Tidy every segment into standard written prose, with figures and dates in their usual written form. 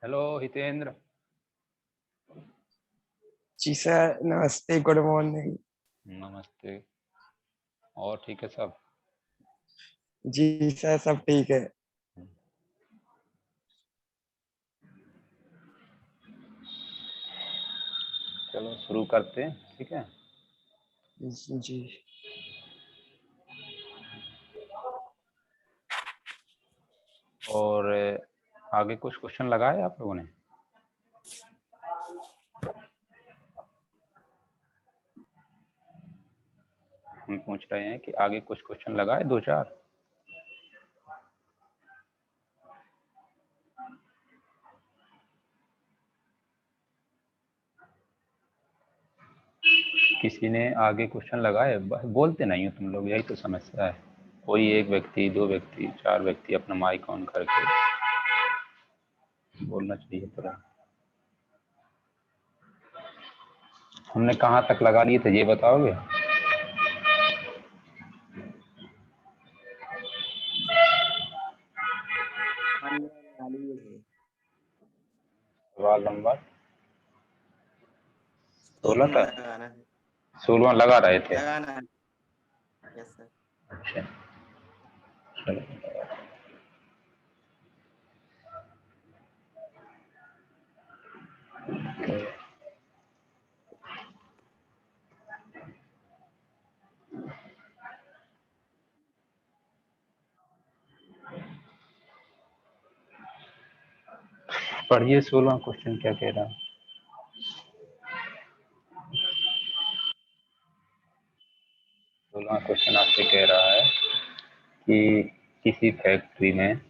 Hello Hitendra. जी sir, नमस्ते, good morning. नमस्ते। और ठीक है सब? जी सर, सब ठीक है। चलो शुरू करते हैं, ठीक है। जी। और आगे कुछ क्वेश्चन लगाए आप लोगों ने? हम पूछ रहे हैं कि आगे कुछ क्वेश्चन लगाए, दो चार। किसी ने आगे क्वेश्चन लगाए? बोलते नहीं हो तुम लोग, यही तो समस्या है। कोई एक व्यक्ति, दो व्यक्ति, चार व्यक्ति अपना माइक ऑन करके बोलना चाहिए पूरा। हमने कहाँ तक लगा लिए थे ये बताओगे? सवाल नंबर 16 16 था। लगाना है। 16 लगा रहे थे। लगाना है। Yes sir. अच्छा, चलो। पढ़िए 16 क्वेश्चन क्या कह रहा है। 16 क्वेश्चन आपसे कह रहा है कि किसी फैक्ट्री में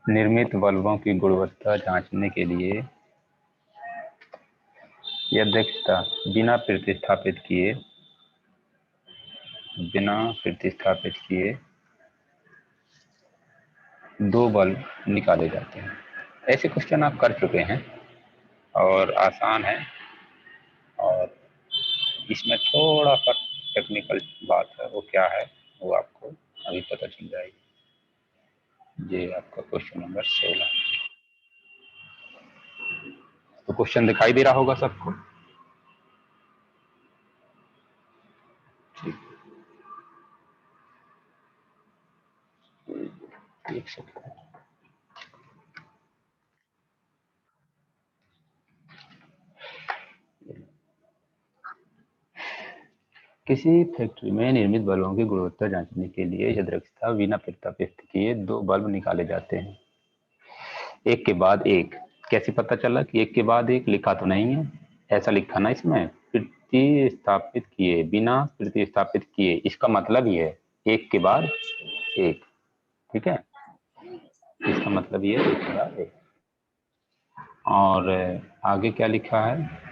निर्मित बल्बों की गुणवत्ता जांचने के लिए यह दक्षता बिना प्रतिस्थापित किए दो बल्ब निकाले जाते हैं। ऐसे क्वेश्चन आप कर चुके हैं और आसान है, और इसमें थोड़ा सा टेक्निकल बात है। वो क्या है वो आपको अभी पता चल जाएगी। ये आपका क्वेश्चन नंबर 16। तो क्वेश्चन दिखाई दे रहा होगा सबको? ठीक, देख सकते हैं। किसी फैक्ट्री में निर्मित बल्बों की गुणवत्ता जांचने के लिए यदृच्छा बिना प्रतिस्थापित किए दो बल्ब निकाले जाते हैं, एक के बाद एक। कैसे पता चला कि एक के बाद एक? लिखा तो नहीं है, ऐसा लिखा ना इसमें, प्रतिस्थापित किए, बिना प्रतिस्थापित किए। इसका मतलब ये है एक के बाद एक, ठीक है। इसका मतलब ये है एक के बाद एक। और आगे क्या लिखा है?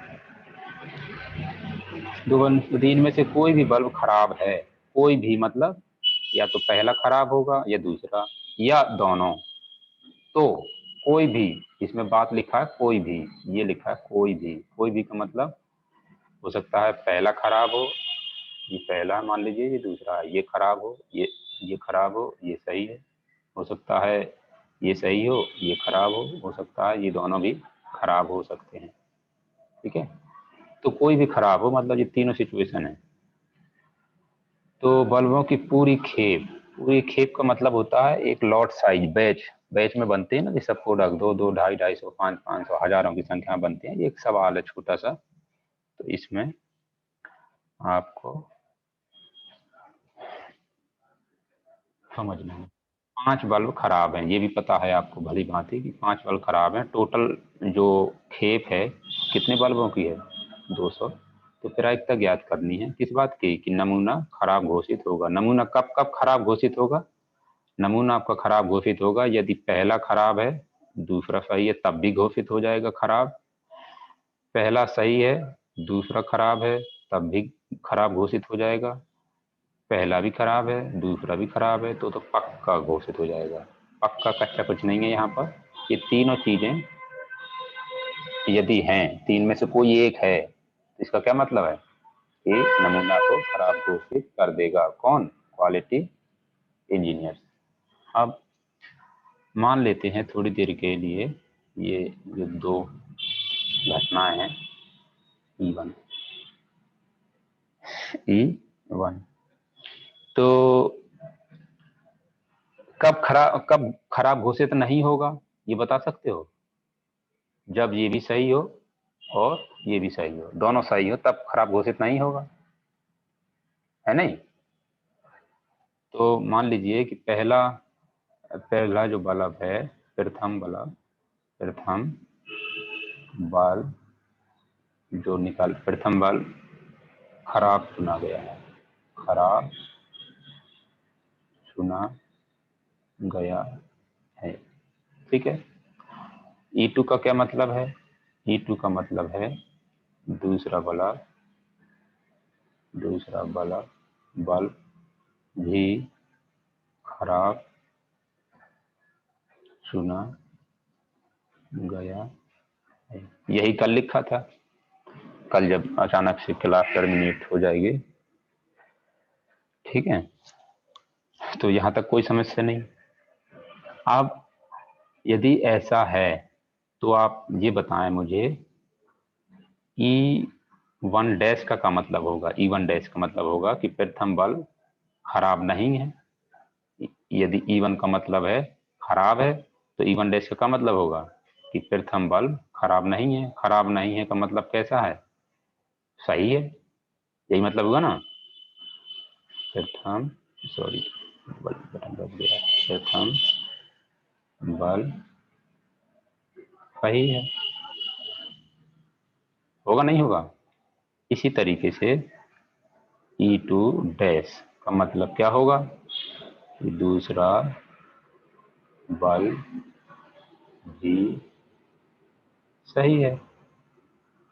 दो इनमें से कोई भी बल्ब खराब है, कोई भी मतलब या तो पहला खराब होगा या दूसरा या दोनों। तो कोई भी, इसमें बात लिखा है कोई भी, ये लिखा है कोई भी। कोई भी का मतलब हो सकता है पहला खराब हो, ये पहला मान लीजिए, ये दूसरा है, ये खराब हो, ये खराब हो, ये सही है। हो सकता है ये सही हो, ये खराब हो सकता है ये दोनों भी खराब हो सकते हैं, ठीक है। तो कोई भी खराब हो मतलब ये तीनों सिचुएशन है। तो बल्बों की पूरी खेप का मतलब होता है एक लॉट साइज, बैच। बैच में बनते हैं ना, जैसे प्रोडक्ट 200, 250, 250, 500, 500, हजारों की संख्या में बनते हैं। ये एक सवाल है छोटा सा, तो इसमें आपको समझना है। 5 बल्ब खराब हैं, ये भी पता है आपको भली भांति कि 5 बल्ब खराब हैं। टोटल जो खेप है कितने बल्बों की है? 200। तो प्रायिकता ज्ञात करनी है किस बात की? कि नमूना खराब घोषित होगा। नमूना कब कब खराब घोषित होगा? नमूना आपका खराब घोषित होगा यदि पहला खराब है, दूसरा सही है, तब भी घोषित हो जाएगा खराब। पहला सही है, दूसरा खराब है, तब भी खराब घोषित हो जाएगा। पहला भी खराब है, दूसरा भी खराब है, तो पक्का घोषित हो जाएगा। पक्का कच्चा कुछ नहीं है यहाँ पर। ये तीनों चीजें यदि हैं, तीन में से कोई एक है, तो इसका क्या मतलब है कि नमूना को खराब घोषित कर देगा। कौन? Quality engineer. अब मान लेते हैं थोड़ी देर के लिए ये जो दो घटनाएं हैं E1 E1, तो कब खराब घोषित नहीं होगा ये बता सकते हो? जब ये भी सही हो और ये भी सही हो, दोनों सही हो, तब खराब घोषित नहीं होगा, है नहीं? तो मान लीजिए कि पहला जो बल्ब है, प्रथम बल्ब जो प्रथम बल्ब खराब चुना गया है, खराब चुना गया है, ठीक है। E2 का क्या मतलब है? E2 का मतलब है दूसरा बल्ब भी खराब चुना गया है। यही कल लिखा था, कल जब अचानक से क्लास टर्मिनेट हो जाएगी, ठीक है। तो यहां तक कोई समस्या नहीं। अब यदि ऐसा है तो आप ये बताएं मुझे, E1 डैश का क्या मतलब होगा? E1 डैश का मतलब होगा कि प्रथम बल्ब खराब नहीं है। यदि E1 का मतलब है खराब है तो E1 डैश का क्या मतलब होगा कि प्रथम बल्ब खराब नहीं है। खराब नहीं है का मतलब कैसा है? सही है, यही मतलब हुआ ना। प्रथम बटन दब गया, प्रथम बल्ब सही है, होगा नहीं होगा? इसी तरीके से E2 डैश का मतलब क्या होगा कि दूसरा बल्ब भी सही है,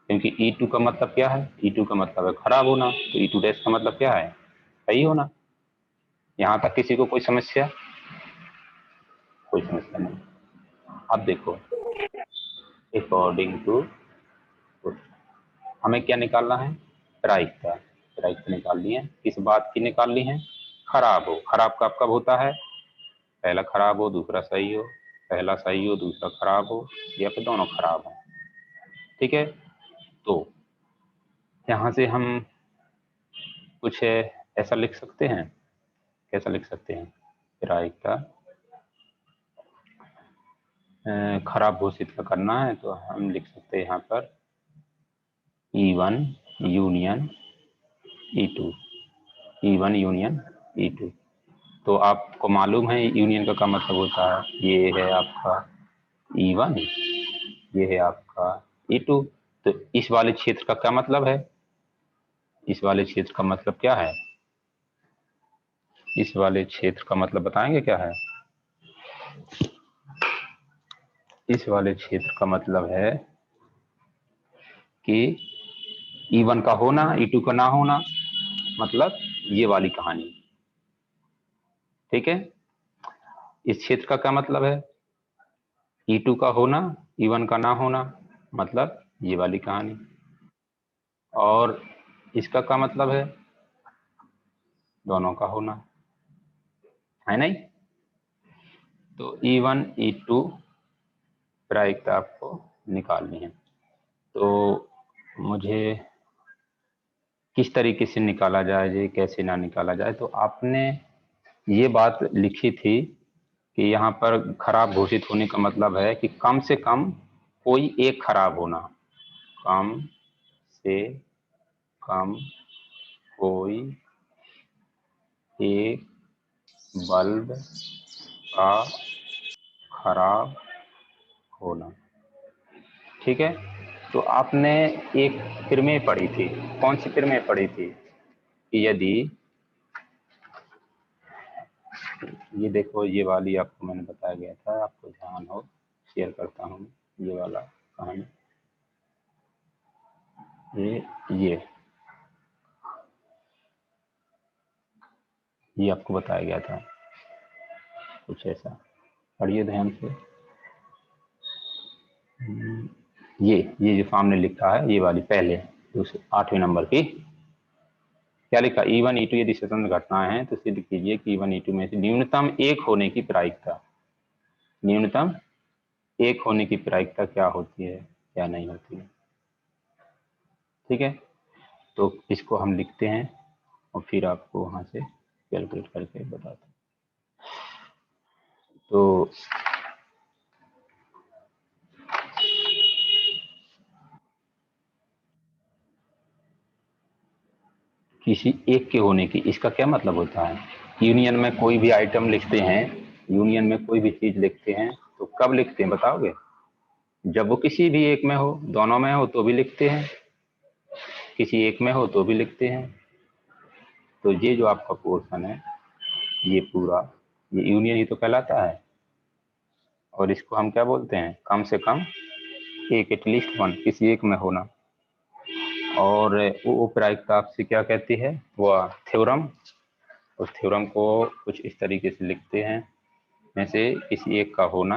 क्योंकि E2 का मतलब क्या है? E2 का मतलब है खराब होना, तो E2 डैश का मतलब क्या है? सही होना। यहां तक किसी को कोई समस्या? कोई समस्या नहीं। अब देखो, अकॉर्डिंग टू हमें क्या निकालना है? प्रायिकता निकालनी है। किस बात की निकालनी है? खराब हो। खराब कब कब होता है? पहला खराब हो दूसरा सही हो, पहला सही हो दूसरा खराब हो, या फिर दोनों खराब हो, ठीक है। तो यहां से हम कुछ ऐसा लिख सकते हैं, कैसा लिख सकते हैं? प्रायिकता खराब घोषित का करना है तो हम लिख सकते हैं यहाँ पर E1 union E2, E1 union E2। तो आपको मालूम है यूनियन का क्या मतलब होता है? ये है आपका E1, ये है आपका E2। तो इस वाले क्षेत्र का क्या मतलब है? इस वाले क्षेत्र का मतलब क्या है? इस वाले क्षेत्र का मतलब बताएंगे क्या है? इस वाले क्षेत्र का मतलब है कि E1 का होना E2 का ना होना, मतलब ये वाली कहानी, ठीक है। इस क्षेत्र का क्या मतलब है? E2 का होना E1 का ना होना, मतलब ये वाली कहानी। और इसका क्या मतलब है? दोनों का होना, है नहीं? तो E1 E2 प्रायिकता आपको निकालनी है। तो मुझे किस तरीके से निकाला जाए, कैसे ना निकाला जाए? तो आपने ये बात लिखी थी कि यहाँ पर खराब घोषित होने का मतलब है कि कम से कम कोई एक खराब होना, कम से कम कोई एक बल्ब का खराब होना, ठीक है। तो आपने एक प्रमेय पढ़ी थी, कौन सी प्रमेय पढ़ी थी? कि यदि ये देखो, ये वाली आपको मैंने बताया गया था, आपको ध्यान हो, शेयर करता हूँ ये वाला कहानी। ये आपको बताया गया था कुछ ऐसा, पढ़िए ध्यान से। ये जो सामने लिखा है, ये वाली पहले दूसरे 8वें नंबर की, क्या लिखा? E1 E2 यदि स्वतंत्र घटनाएं हैं तो सिद्ध कीजिए कि E1 E2 में से न्यूनतम एक होने की प्रायिकता, न्यूनतम एक होने की प्रायिकता क्या होती है, क्या नहीं होती है। ठीक है, तो इसको हम लिखते हैं और फिर आपको वहां से कैलकुलेट करके बताते हैं। तो किसी एक के होने की, इसका क्या मतलब होता है? यूनियन में कोई भी आइटम लिखते हैं, यूनियन में कोई भी चीज लिखते हैं तो कब लिखते हैं बताओगे? जब वो किसी भी एक में हो, दोनों में हो तो भी लिखते हैं, किसी एक में हो तो भी लिखते हैं। तो ये जो आपका पोर्शन है, ये पूरा, ये यूनियन ही तो कहलाता है। और इसको हम क्या बोलते हैं? कम से कम एक, एटलीस्ट वन, किसी एक में होना। और वो प्रायिकता आपसे क्या कहती है? वह थ्योरम। उस थ्योरम को कुछ इस तरीके से लिखते हैं, में से किसी एक का होना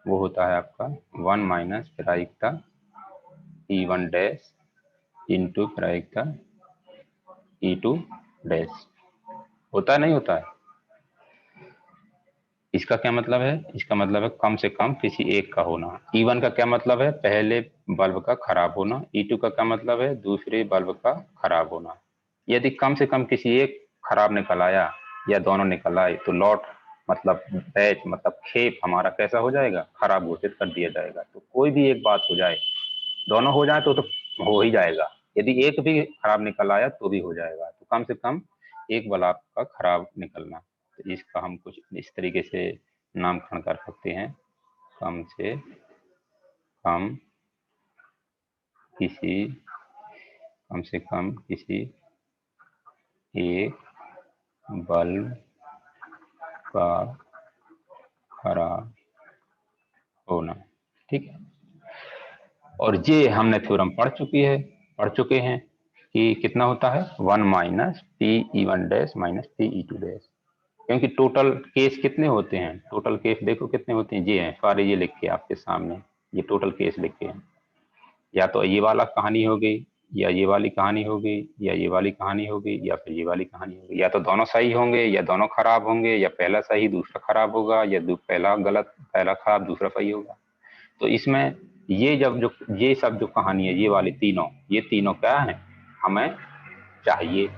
वो होता है आपका वन माइनस प्रायिकता E1 डैश इंटू प्रायिकता E2 डैश। होता है नहीं होता है? इसका क्या मतलब है? इसका मतलब है कम से कम किसी एक का होना। E1 का क्या मतलब है? पहले बल्ब का खराब होना। E2 का क्या मतलब है? दूसरे बल्ब का खराब होना। यदि कम से कम किसी एक खराब निकल आया या दोनों निकल आए तो लॉट मतलब बैच मतलब खेप हमारा कैसा हो जाएगा? खराब घोषित कर दिया जाएगा। तो कोई भी एक बात हो जाए, दोनों हो जाए तो हो ही जाएगा। यदि एक भी खराब निकल आया तो भी हो जाएगा। तो कम से कम एक बल्ब आपका खराब निकलना। तो इसका हम कुछ इस तरीके से नामकरण कर सकते हैं, कम से कम किसी, कम से कम किसी एक बल्ब का खराब होना। ठीक है, और ये हमने थ्योरम पढ़ चुके हैं कि कितना होता है? One minus PE1 dash minus PE2 dash. क्योंकि टोटल केस कितने होते हैं? टोटल केस देखो कितने होते हैं, ये हैं सारे, ये लिख के आपके सामने, ये टोटल केस लिखे हैं। या तो ये वाला कहानी हो गई, या ये वाली कहानी हो गई, या ये वाली कहानी हो गई, या फिर ये वाली कहानी हो गई। या तो दोनों सही होंगे या दोनों खराब होंगे, या पहला सही दूसरा खराब होगा, या पहला गलत पहला खराब दूसरा सही होगा। तो इसमें ये जब जो ये सब जो कहानी है, ये वाली तीनों, ये तीनों क्या है? हमें चाहिए।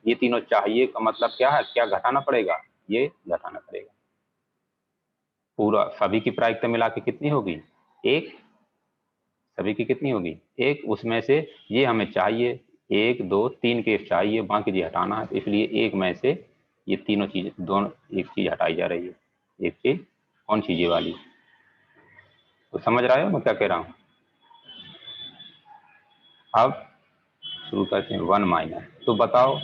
ये तीनों चाहिए का मतलब क्या है? क्या घटाना पड़ेगा? ये घटाना पड़ेगा। पूरा सभी की प्रायिकता मिला के कितनी होगी? एक। सभी की कितनी होगी? एक। उसमें से ये हमें चाहिए, एक दो तीन केस चाहिए, बाकी जी हटाना है। तो इसलिए एक में से ये तीनों चीज, दोनों एक चीज हटाई जा रही है। एक चीज कौन सी? ये वाली। तो समझ रहे हो मैं क्या कह रहा हूँ? अब शुरू करते हैं वन माइनस। तो बताओ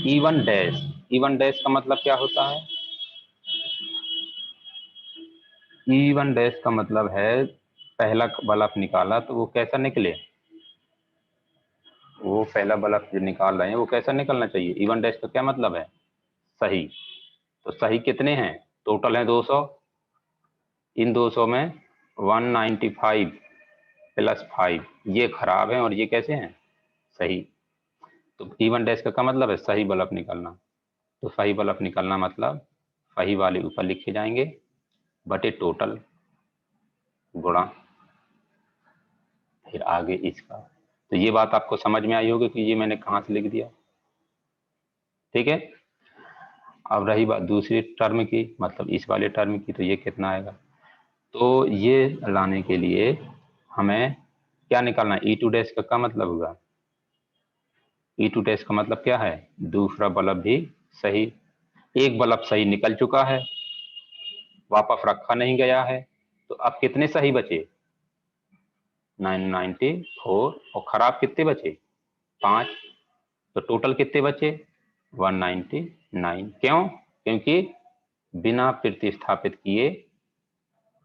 E1 डैश, E1 डैश का मतलब क्या होता है? E1 डैश का मतलब है पहला बल्ब निकाला तो वो कैसा निकले? वो पहला बल्ब जो निकाल रहे हैं वो कैसा निकलना चाहिए? E1 डैश का क्या मतलब है? सही। तो सही कितने हैं? टोटल है 200। इन 200 में 195 प्लस 5 ये खराब है और ये कैसे हैं? सही। तो E1 डैश का क्या मतलब है? सही बल्ब निकलना। तो सही बल्ब निकलना मतलब सही वाले ऊपर लिखे जाएंगे बटे टोटल गुणा फिर आगे इसका। तो ये बात आपको समझ में आई होगी कि ये मैंने कहाँ से लिख दिया। ठीक है, अब रही बात दूसरी टर्म की, मतलब इस वाले टर्म की, तो ये कितना आएगा? तो ये लाने के लिए हमें क्या निकालना है? E2 डैश का क्या मतलब होगा? E2 डैश का मतलब क्या है? दूसरा बल्ब भी सही। एक बल्ब सही निकल चुका है, वापस रखा नहीं गया है, तो अब कितने सही बचे? 994। और खराब कितने बचे? 5। तो टोटल कितने बचे? 199। क्यों? क्योंकि बिना प्रतिस्थापित किए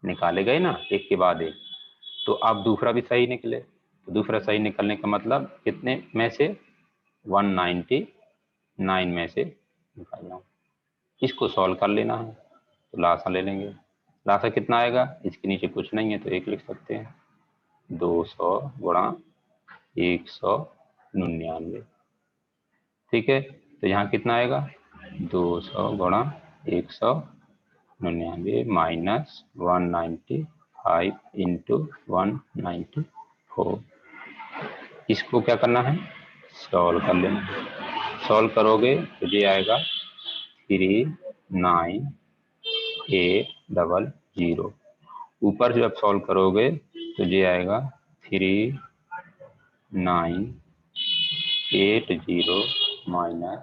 निकाले गए ना, एक के बाद एक। तो अब दूसरा भी सही निकले। तो दूसरा सही निकलने का मतलब कितने में से? 199 में से निकालना। इसको सॉल्व कर लेना है, तो लासा ले लेंगे। लासा कितना आएगा? इसके नीचे कुछ नहीं है तो एक लिख सकते हैं, 200 गुणा 199। ठीक है, तो यहाँ कितना आएगा? 200 गुणा 199। 99 माइनस 195 इंटू 194। इसको क्या करना है, सॉल्व कर लेना। सॉल्व करोगे तो ये आएगा 39800। ऊपर जब सॉल्व करोगे तो ये आएगा 3980 माइनस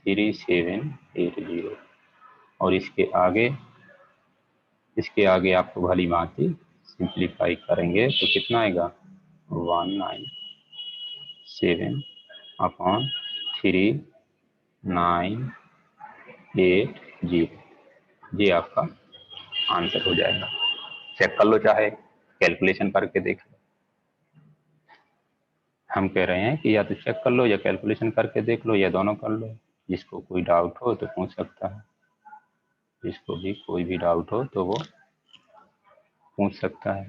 3780। और इसके आगे आपको भली भांति सिंप्लीफाई करेंगे तो कितना आएगा 197 अपॉन 3980। ये आपका आंसर हो जाएगा। चेक कर लो, चाहे कैलकुलेशन करके देख लो। हम कह रहे हैं कि या तो चेक कर लो या कैलकुलेशन करके देख लो या दोनों कर लो। जिसको कोई डाउट हो तो पूछ सकता है, जिसको भी कोई भी डाउट हो तो वो पूछ सकता है।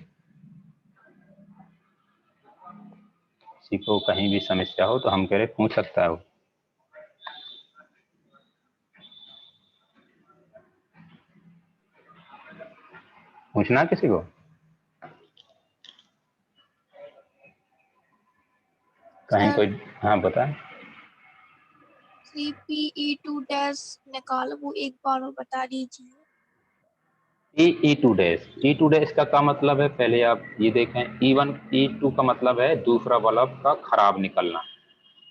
किसी को कहीं भी समस्या हो तो हम कह रहे पूछ सकता है वो। पूछना किसी को, कहीं कोई। हाँ बताएं। CPE2 डैश निकालो, वो एक बार और बता दीजिए। E2 डैश का क्या मतलब है, पहले आप ये देखें। E1 E2 का मतलब है दूसरा बल्ब का खराब निकलना।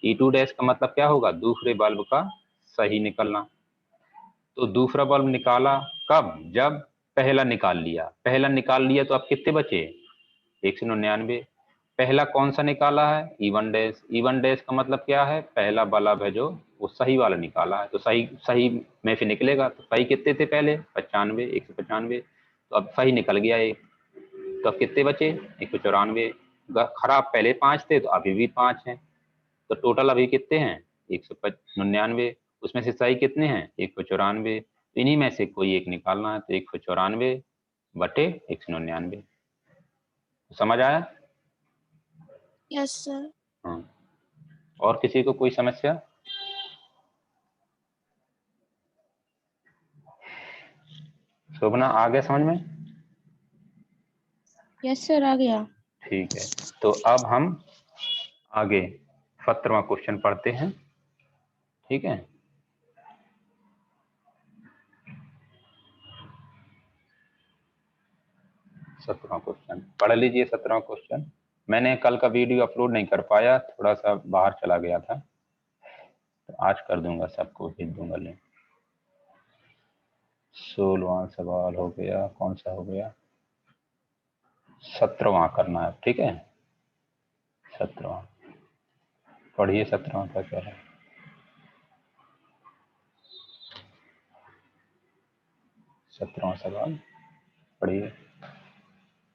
E2 डैश का मतलब क्या होगा, दूसरे बल्ब का सही निकलना। तो दूसरा बल्ब निकाला कब, जब पहला निकाल लिया। पहला निकाल लिया तो अब कितने बचे, 199। पहला कौन सा निकाला है, E1 डैश। E1 डैश का मतलब क्या है, पहला बल्ब है जो वो सही वाला निकाला है। तो सही सही में से निकलेगा। तो सही कितने थे पहले, 95, 195। तो अब सही निकल गया एक। तो अब कितने बचे, 194। खराब पहले 5 थे तो अभी भी 5 हैं। तो टोटल अभी कितने हैं, 199। उसमें से सही कितने हैं, 194। इन्हीं में से कोई एक निकालना है। तो 194 बटे 199। समझ आया। Yes sir. हाँ, और किसी को कोई समस्या। शोभना आ गया समझ में। यस सर, आ गया। ठीक है, तो अब हम आगे 17वां क्वेश्चन पढ़ते हैं। ठीक है, 17वां क्वेश्चन पढ़ लीजिए। 17वां क्वेश्चन मैंने कल का वीडियो अपलोड नहीं कर पाया, थोड़ा सा बाहर चला गया था, तो आज कर दूंगा, सबको भेज दूंगा लिंक। 16वां सवाल हो गया, कौन सा हो गया, 17वां करना है। ठीक है, 17वां पढ़िए। 17वां का क्या है, 17वां सवाल पढ़िए।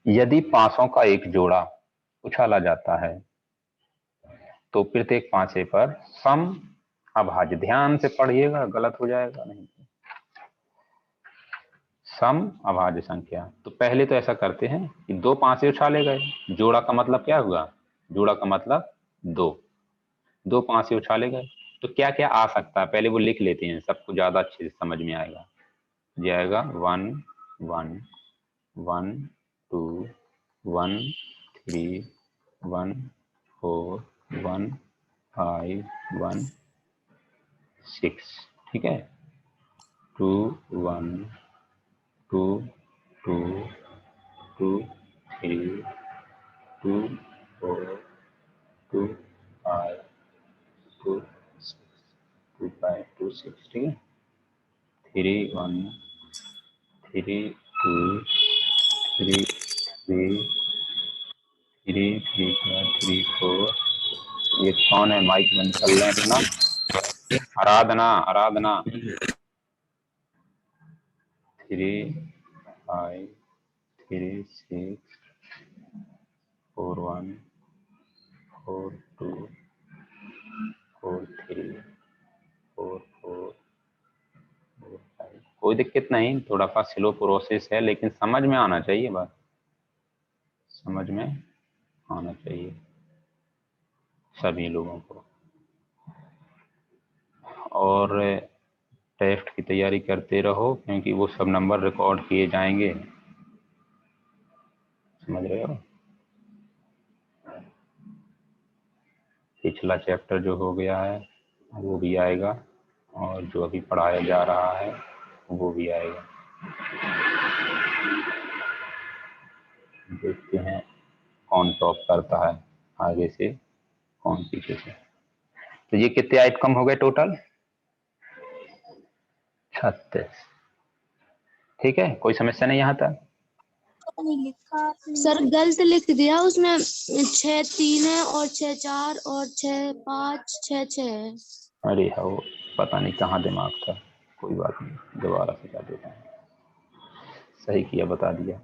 यदि पांचों का एक जोड़ा उछाला जाता है तो प्रत्येक पांचे पर सम अभाज्य, ध्यान से पढ़िएगा गलत हो जाएगा नहीं। सम अभाज्य संख्या। तो पहले तो ऐसा करते हैं कि दो पांचे उछाले गए। जोड़ा का मतलब क्या हुआ, जोड़ा का मतलब दो। दो पांचे उछाले गए तो क्या क्या आ सकता है, पहले वो लिख लेते हैं, सबको ज्यादा अच्छे से समझ में आएगा। ये आएगा 1 1 1 2 1 3 1 4 1 5 1 6। ठीक है, 2 1 2 2 2 3 2 4 2 5 2 2 5 2 6। ठीक है, 3 1 3 2 3 3 3 3 3 4। ये कौन है, माइक बंद कर लें अपना। आराधना आराधना। 3 5 3 6 4 1 4 2 4 3 4 4 4 5। कोई दिक्कत नहीं, थोड़ा सा स्लो प्रोसेस है लेकिन समझ में आना चाहिए, बात समझ में आना चाहिए सभी लोगों को। और टेस्ट की तैयारी करते रहो क्योंकि वो सब नंबर रिकॉर्ड किए जाएंगे, समझ रहे हो। पिछला चैप्टर जो हो गया है वो भी आएगा और जो अभी पढ़ाया जा रहा है वो भी आएगा। देखते हैं कौन टॉप करता है आगे से कौन पीछे से। तो ये कितने आइटम हो गए टोटल? 36। ठीक है, कोई समस्या नहीं यहाँ तक? नहीं लिखा सर गलत लिख दिया उसमें, 6 3 है और 6 4 और 6 5 6 6 है। अरे हाँ, वो पता नहीं कहाँ दिमाग था, कोई बात नहीं, दोबारा से कर देता हूँ। सही किया, बता दिया।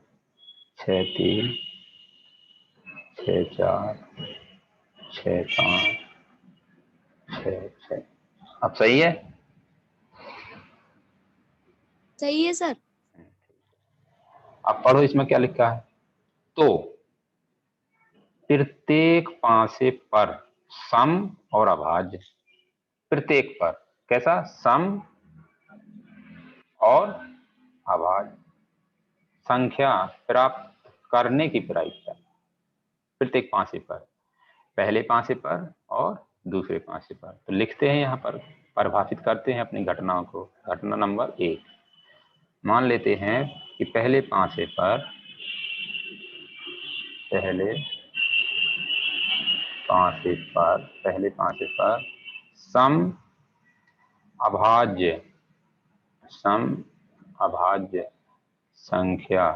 6 3 6 4 6 5 6 6। अब सही है? सही है सर। अब पढ़ो इसमें क्या लिखा है। तो प्रत्येक पांसे पर सम और अभाज्य, प्रत्येक पर कैसा? सम और अभाज्य संख्या प्राप्त करने की प्रायिकता। प्रत्येक पांसे पर, पहले पांसे पर और दूसरे पांसे पर। तो लिखते हैं यहाँ पर, परिभाषित करते हैं अपनी घटनाओं को। घटना नंबर 1, मान लेते हैं कि पहले पांसे पर सम अभाज्य संख्या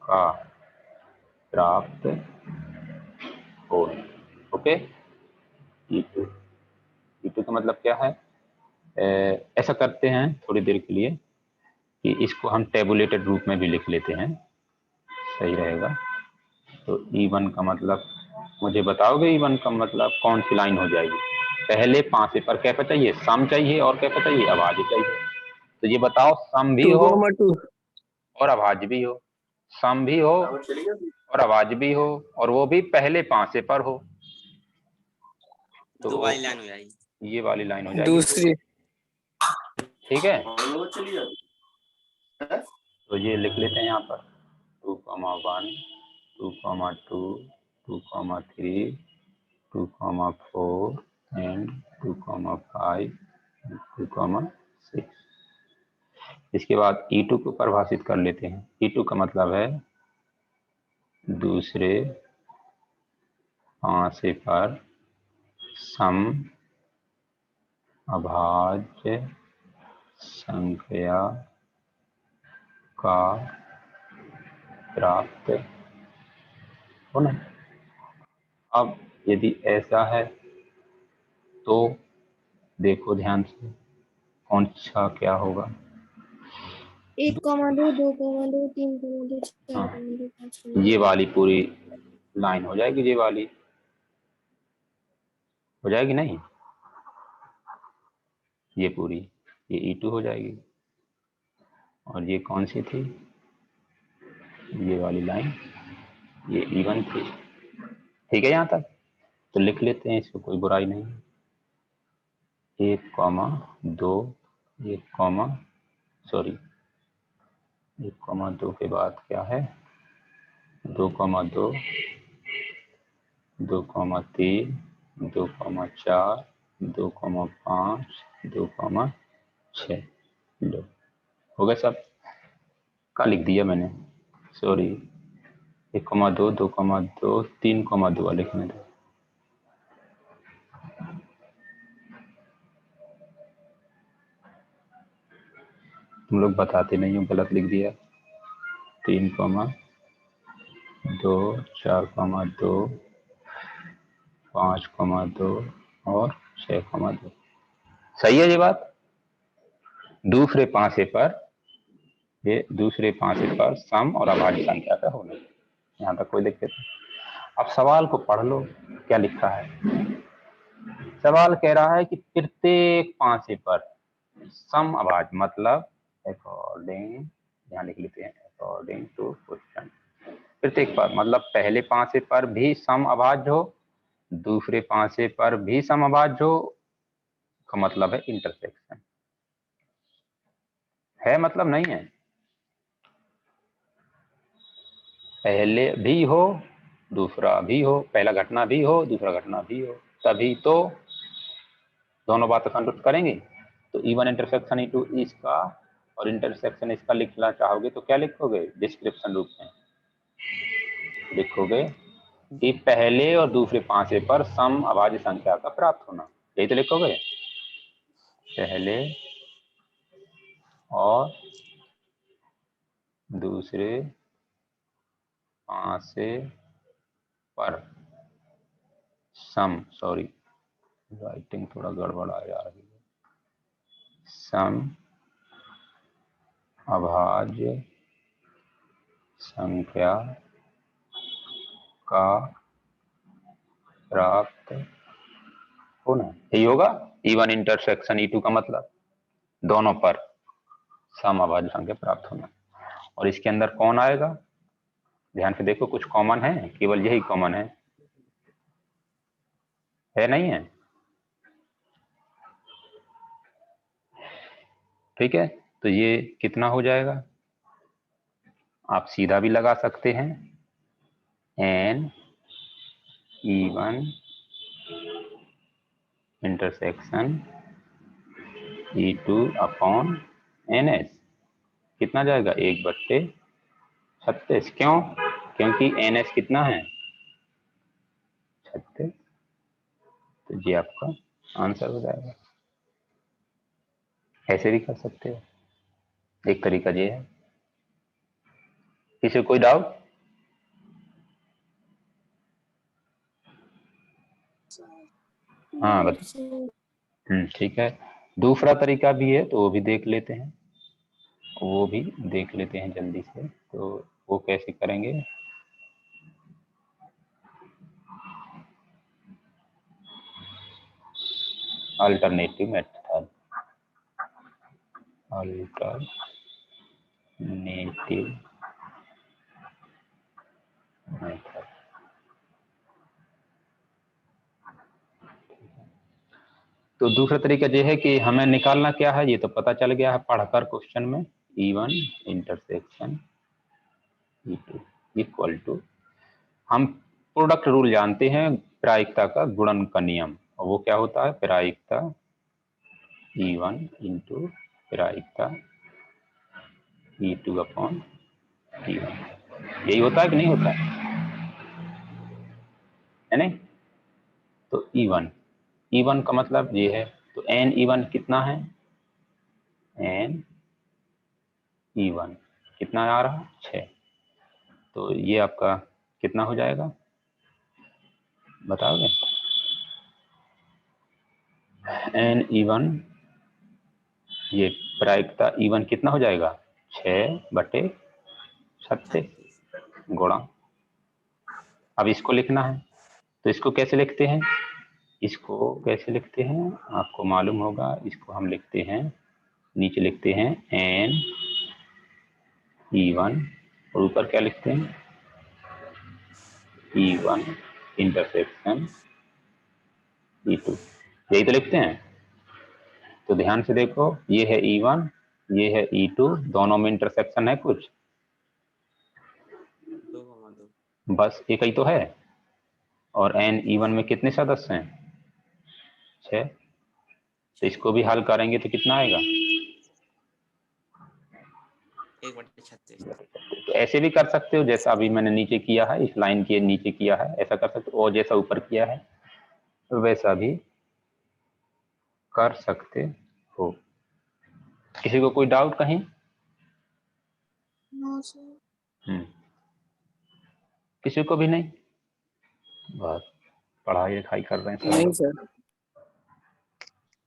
का प्राप्त हो। ओके, E2 का मतलब क्या है? ऐसा करते हैं थोड़ी देर के लिए कि इसको हम टेबुलेटेड रूप में भी लिख लेते हैं, सही रहेगा। तो E1 का मतलब मुझे बताओगे? E1 का मतलब कौन सी लाइन हो जाएगी? पहले पांसे पर क्या चाहिए? सम चाहिए और क्या चाहिए? अभाज्य चाहिए। तो ये बताओ, सम भी हो और अभाज्य भी हो, सम भी हो और अभाज्य भी हो, और वो भी पहले पांसे पर हो। तो दो वाली लाइन हो जाएगी, ये वाली लाइन हो जाएगी दूसरी। ठीक है। तो ये लिख लेते हैं यहाँ पर 2, 1, 2, 2, 2, 3, 2, 4 एंड 2, 5, 2, 6। इसके बाद E2 को परिभाषित कर लेते हैं। E2 का मतलब है दूसरे पांसे पर सम अभाज्य संख्या का प्राप्त होना। अब यदि ऐसा है तो देखो ध्यान से कौन सा क्या होगा। 1 2 2 2 3 2 4 2 5 ये वाली पूरी लाइन हो जाएगी, ये वाली हो जाएगी नहीं, ये पूरी, ये E2 हो जाएगी। और ये कौन सी थी? ये वाली लाइन, ये E1 थी। ठीक है यहाँ तक? तो लिख लेते हैं, इसको कोई बुराई नहीं। 1, 2, 1, 2 के बाद क्या है? 2, 2, 2, 3, 2, 4, 2, 5, 2, 6। लो, हो गया सब? का लिख दिया मैंने, सॉरी। 1, 2, 2, 2, 3, 2 लिखने दो। तुम लोग बताते नहीं हो, गलत लिख दिया। 3, 2, 4, 2, 5, 2 और 6, 2। सही है ये बात? दूसरे पांसे पर, ये दूसरे पांसे पर सम और अभाज्य संख्या का होना। यहाँ तक कोई दिक्कत नहीं। अब सवाल को पढ़ लो, क्या लिखा है। सवाल कह रहा है कि प्रत्येक पांसे पर सम अभाज्य, मतलब अकॉर्डिंग, यहाँ लिख लेते हैं अकॉर्डिंग टू क्वेश्चन। प्रत्येक पर मतलब पहले पांसे पर भी सम अभाज्य हो, दूसरे पांसे पर भी सम अभाज्य हो, का मतलब है इंटरसेक्शन। है मतलब नहीं है, पहले भी हो दूसरा भी हो, पहला घटना भी हो दूसरा घटना भी हो, तभी तो दोनों बातें संतुष्ट करेंगी। तो E1 इंटरसेक्शन E2 इसका और इंटरसेक्शन इसका लिखना चाहोगे तो क्या लिखोगे, डिस्क्रिप्शन रूप में लिखोगे कि पहले और दूसरे पांचे पर सम अभाज्य संख्या का प्राप्त होना, यही तो लिखोगे, पहले और दूसरे पांचे पर सम, सॉरी राइटिंग थोड़ा गड़बड़ आ जा रही है, सम अभाज्य संख्या का प्राप्त होना, यही होगा E1 इंटरसेक्शन E2 का मतलब, दोनों पर सम अभाज्य संख्या प्राप्त होना। और इसके अंदर कौन आएगा, ध्यान से देखो, कुछ कॉमन है, केवल यही कॉमन है नहीं है? ठीक है, तो ये कितना हो जाएगा, आप सीधा भी लगा सकते हैं, n E1 intersection E2 upon NS, कितना जाएगा 1/36। क्यों, क्योंकि NS कितना है 36, तो ये आपका आंसर हो जाएगा। ऐसे भी कर सकते हो, एक तरीका ये है। किसी को कोई डाउट? हाँ ठीक है, दूसरा तरीका भी है तो वो भी देख लेते हैं, वो भी देख लेते हैं जल्दी से। तो वो कैसे करेंगे, अल्टरनेटिव मेथड, अल्टरनेटिव मेथड। तो दूसरा तरीका ये है कि हमें निकालना क्या है, ये तो पता चल गया है पढ़कर क्वेश्चन में, E1 intersection E2 equal to, हम प्रोडक्ट रूल जानते हैं, प्रायिकता का गुणन का नियम, और वो क्या होता है, प्रायिकता E1 इंटू प्रायिकता E2 अपॉन E1, यही होता है कि नहीं होता है नहीं? तो E1 का मतलब ये है, तो n E1 कितना है, n E1 कितना आ रहा 6, तो ये आपका कितना हो जाएगा बताओगे, n E1 ये प्रायिकता E1 कितना हो जाएगा 6/36 गुणा, अब इसको लिखना है, तो इसको कैसे लिखते हैं, इसको कैसे लिखते हैं आपको मालूम होगा, इसको हम लिखते हैं, नीचे लिखते हैं n E1 और ऊपर क्या लिखते हैं E1 इंटरसेक्शन E2, यही तो लिखते हैं। तो ध्यान से देखो, ये है E1 ये है E2, दोनों में इंटरसेक्शन है कुछ, बस एक ही तो है, और n E1 में कितने सदस्य हैं 6, तो इसको भी हल करेंगे तो कितना आएगा 1/36। तो ऐसे भी कर सकते हो, जैसा अभी मैंने नीचे किया है, इस लाइन के नीचे किया है, ऐसा कर सकते हो, और जैसा ऊपर किया है वैसा भी कर सकते हो। किसी को कोई डाउट कहीं? No sir. किसी को भी नहीं, बस पढ़ाई लिखाई कर रहे हैं सब नहीं लोग। सर।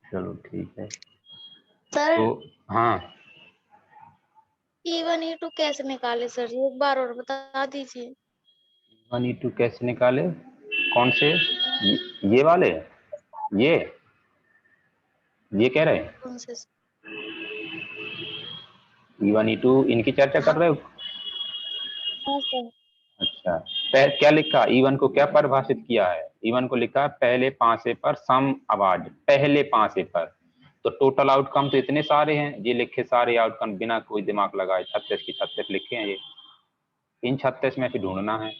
चलो ठीक है, सर तो हाँ E1 E2 कैसे निकाले सर, एक बार और बता दीजिए। 1E2 कैसे निकाले, कौन से, ये वाले, ये कह रहे हैं कौन से? E1 E2 इनकी चर्चा कर रहे हो? हाँ सर। अच्छा, क्या लिखा, E1 को क्या परिभाषित किया है, E1 को लिखा है पहले पांचे पर सम आवाज, पहले पांचे पर, तो टोटल आउटकम तो इतने सारे हैं, ये लिखे सारे आउटकम बिना कोई दिमाग लगाए 36 की 36 लिखे हैं। ये इन 36 में से ढूंढना है।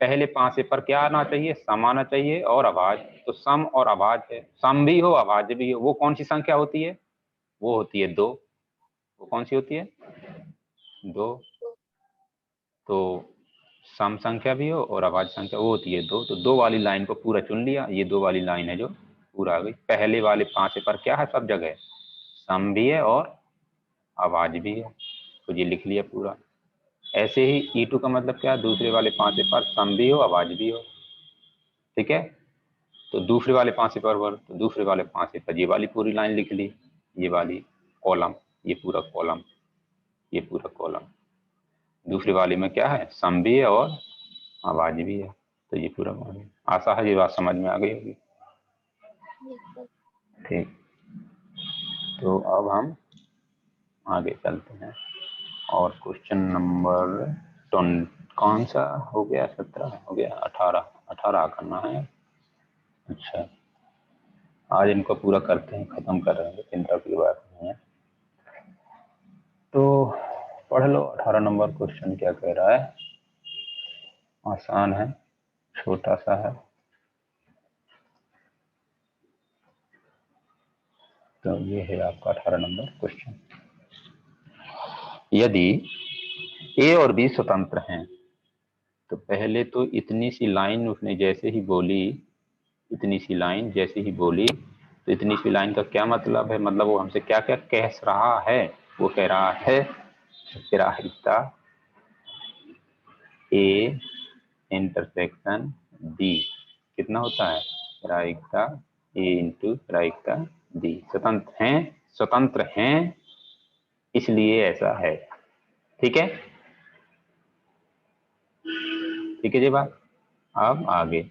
पहले 5 से पर क्या आना चाहिए, सम आना चाहिए और आवाज। तो सम और आवाज है, सम भी हो आवाज भी हो, वो कौन सी संख्या होती है, वो होती है 2। वो कौन सी होती है, 2। तो सम संख्या भी हो और आवाज संख्या, वो होती है 2। तो 2 वाली लाइन को पूरा चुन लिया, ये 2 वाली लाइन है जो पूरा आ गई। पहले वाले 5 से पर क्या है, सब जगह सम भी है और आवाज भी है, तो ये लिख लिया पूरा। ऐसे ही E2 का मतलब क्या है, दूसरे वाले 5 से पर सम भी हो आवाज भी हो, ठीक है। तो दूसरे वाले 5 से पर, तो दूसरे वाले 5 से पर ये वाली पूरी लाइन लिख ली, ये वाली कॉलम, ये पूरा कॉलम, ये पूरा कॉलम। दूसरे वाले में क्या है, सम भी है और आवाज भी है, तो ये पूरा आशा है ये बात समझ में आ गई होगी। ठीक, तो अब हम आगे चलते हैं और क्वेश्चन नंबर कौन सा हो गया, 17 हो गया, 18 करना है। अच्छा, आज इनको पूरा करते हैं, खत्म कर रहे हैं, चिंता की बात नहीं है। तो पढ़ लो 18 नंबर क्वेश्चन क्या कह रहा है। आसान है, छोटा सा है। तो ये है आपका 18 नंबर क्वेश्चन। यदि ए और बी स्वतंत्र हैं, तो पहले तो इतनी सी लाइन उसने जैसे ही बोली, इतनी सी लाइन जैसे ही बोली, तो इतनी सी लाइन का क्या मतलब है, मतलब वो हमसे क्या क्या कह रहा है। वो कह रहा है प्रायिकता ए इंटरसेक्शन बी कितना होता है, प्रायिकता ए इंटू प्रायिकता बी। स्वतंत्र हैं इसलिए ऐसा है, ठीक है। ठीक है जी बात। अब आगे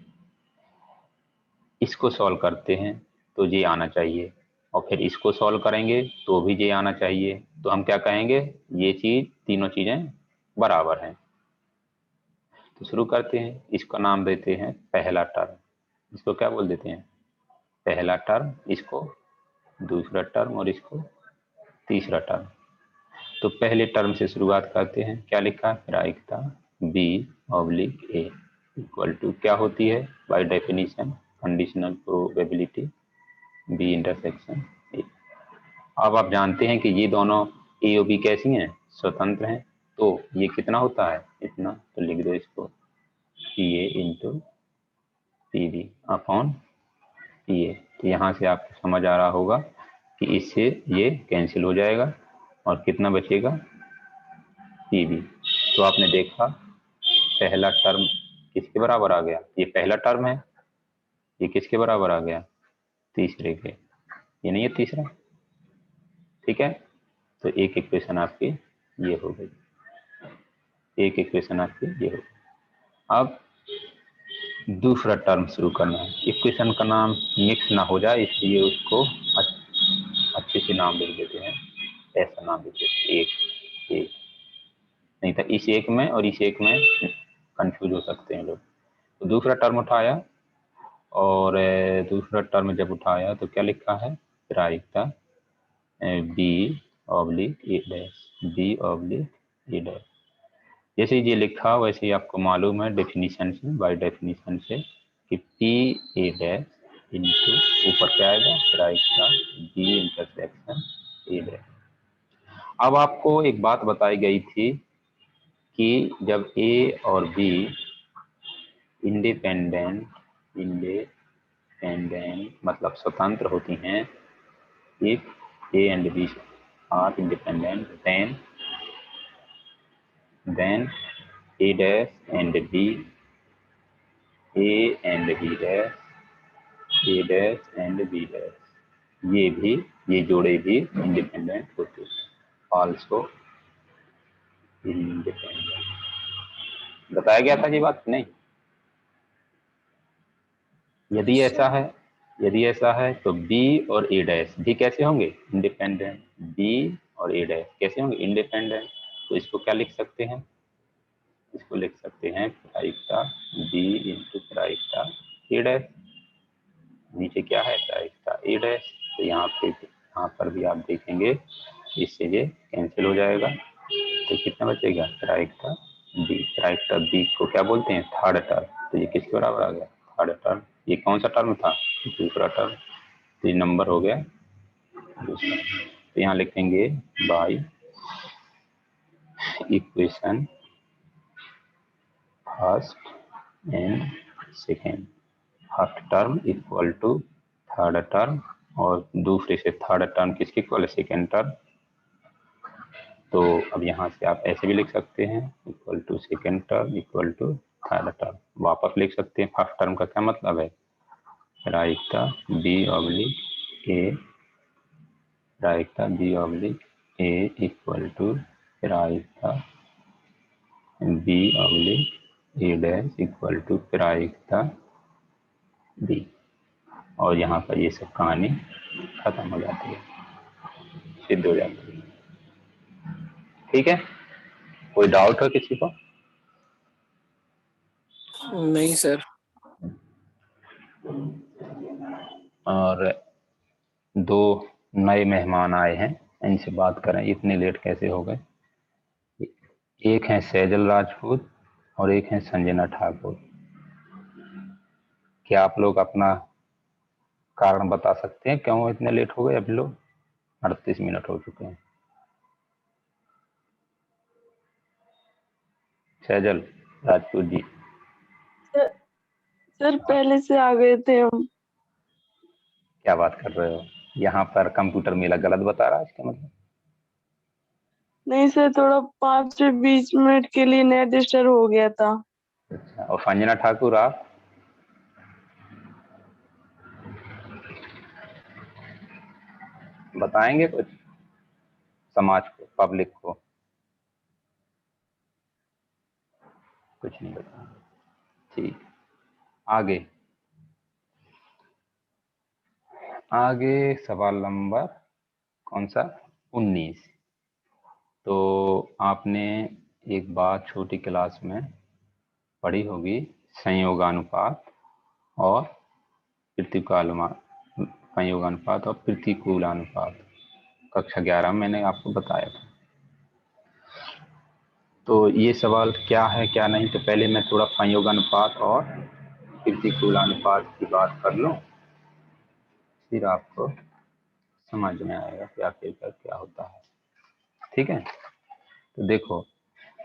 इसको सॉल्व करते हैं तो ये आना चाहिए, और फिर इसको सॉल्व करेंगे तो भी ये आना चाहिए। तो हम क्या कहेंगे, ये चीज तीनों चीजें बराबर हैं। तो शुरू करते हैं, इसका नाम देते हैं पहला टर्म। इसको क्या बोल देते हैं, पहला टर्म, इसको दूसरा टर्म और इसको तीसरा टर्म। तो पहले टर्म से शुरुआत करते हैं, क्या लिखा है, प्रायिकता B oblique A equal to क्या होती है, by definition conditional probability B intersection A. अब आप जानते हैं कि ये दोनों ए और बी कैसी हैं, स्वतंत्र हैं। तो ये कितना होता है, इतना, तो लिख दो इसको P A into P B upon P A. तो यहाँ से आपको समझ आ रहा होगा कि इससे ये कैंसिल हो जाएगा और कितना बचेगा, पी बी। तो आपने देखा पहला टर्म किसके बराबर आ गया, ये पहला टर्म है, ये किसके बराबर आ गया, तीसरे के, ये नहीं है तीसरा, ठीक है। तो एक इक्वेशन आपकी ये हो गई, एक इक्वेशन आपकी ये हो गई। अब दूसरा टर्म शुरू करना है। इक्वेशन का नाम मिक्स ना हो जाए इसलिए उसको अच्छे से नाम लिख देते हैं, ऐसा नाम लिख देते हैं, एक एक, नहीं तो इस एक में और इस एक में कंफ्यूज हो सकते हैं लोग। तो दूसरा टर्म उठाया, और दूसरा टर्म जब उठाया तो क्या लिखा है, प्रायिकता B oblique A dash, B oblique A dash. जैसे ये लिखा वैसे ही आपको मालूम है डेफिनेशन से, बाय डेफिनेशन से, कि पी ए डैश इंटू ऊपर क्या आएगा, प्रायिकता बी इंटरसेक्शन ए डैश। अब आपको एक बात बताई गई थी कि जब ए और बी इंडिपेंडेंट मतलब स्वतंत्र होती हैं, if A and B are independent, then A dash and B, A and B dash, A dash and B dash, ये जोड़े भी इंडिपेंडेंट होते हैं, ऑल्सो इंडिपेंडेंट। बताया गया था ये बात नहीं। यदि ऐसा है तो B और A डैश भी कैसे होंगे, इंडिपेंडेंट। B और A डैश कैसे होंगे, इंडिपेंडेंट। तो इसको क्या लिख सकते हैं, इसको लिख सकते हैं प्रायिकता B इंटू प्रायिकता A डैश, नीचे क्या है प्रायिकता A डैश। तो यहाँ पे यहाँ पर भी आप देखेंगे इससे ये कैंसिल हो जाएगा, तो कितना बचेगा, प्रायिकता बी। प्रायिकता बी को क्या बोलते हैं, थर्ड टर्म। तो ये किसके बराबर आ गया, थर्ड टर्म। ये कौन सा टर्म था, दूसरा टर्म, तो ये नंबर हो गया दूसरा। तो यहाँ लिखेंगे by equation first and second, first term equal to third term, और दूसरे से थर्ड टर्म किसके इक्वल है, सेकेंड टर्म। तो अब यहाँ से आप ऐसे भी लिख सकते हैं, equal to second term equal to third term. वापस लिख सकते हैं, फर्स्ट टर्म का क्या मतलब है, प्रायिकता बी ऑब्लिक ए, प्रायिकता B oblique A equal to प्रायिकता B oblique A dash equal to प्रायिकता बी। और यहाँ पर ये सब कहानी खत्म हो जाती है, सिद्ध हो जाती है। ठीक है, कोई डाउट है किसी को? नहीं सर। और दो नए मेहमान आए हैं, इनसे बात करें, इतने लेट कैसे हो गए। एक है सैजल राजपूत और एक है संजना ठाकुर। क्या आप लोग अपना कारण बता सकते हैं क्यों इतने लेट हो गए? अभी लोग 38 मिनट हो चुके हैं। सैजल राजपूत जी। सर पहले से आ गए थे हम। क्या बात कर रहे हो, यहाँ पर कंप्यूटर मेरा गलत बता रहा है इसका मतलब? नहीं सर, थोड़ा 5 से 20 मिनट के लिए नेट डिस्टर्ब हो गया था। अच्छा, और संजना ठाकुर आप? बताएंगे कुछ समाज को, पब्लिक को? कुछ नहीं बताएंगे, ठीक। आगे आगे सवाल नंबर कौन सा, 19। तो आपने एक बात छोटी क्लास में पढ़ी होगी, संयोगानुपात और प्रतिकूलानुपात, संयोगानुपात और प्रतिकूलानुपात, कक्षा 11 में मैंने आपको बताया था। तो ये सवाल क्या है क्या नहीं, तो पहले मैं थोड़ा संयोगानुपात और प्रतिकूलानुपात की बात कर लूं, फिर आपको समझ में आएगा कि आखिरकार क्या होता है। ठीक है, तो देखो,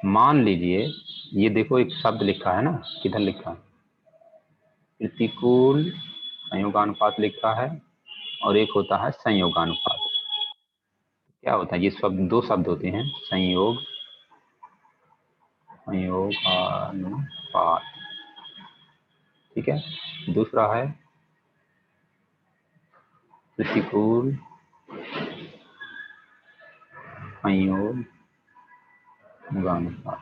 मान लीजिए ये देखो एक शब्द लिखा है ना, किधर लिखा है, प्रतिकूल संयोगानुपात लिखा है, और एक होता है संयोगानुपात। क्या होता है, ये शब्द, दो शब्द होते हैं, संयोग, संयोगानुपात, ठीक है। दूसरा है प्रतिकूल संयोगानुपात।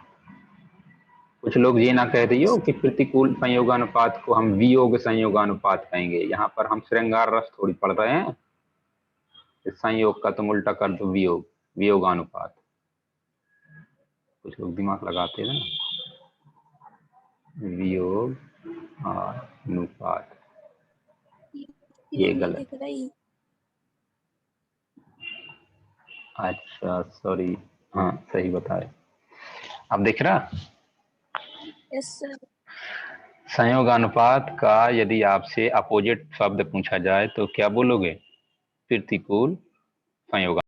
कुछ लोग ये ना कह रही हो कि प्रतिकूल संयोगानुपात को हम वियोग संयोगानुपात कहेंगे, यहाँ पर हम श्रृंगार रस थोड़ी पढ़ रहे हैं। संयोग का तुम उल्टा कर दो वियोग, वियोगानुपात। कुछ लोग दिमाग लगाते हैं ना, वियोग अनुपात, ये नहीं गलत। दिख रही। अच्छा सॉरी, हाँ सही बताए, अब दिख रहा। Yes sir. संयोगानुपात का यदि आपसे अपोजिट शब्द पूछा जाए तो क्या बोलोगे, प्रतिकूल संयोग।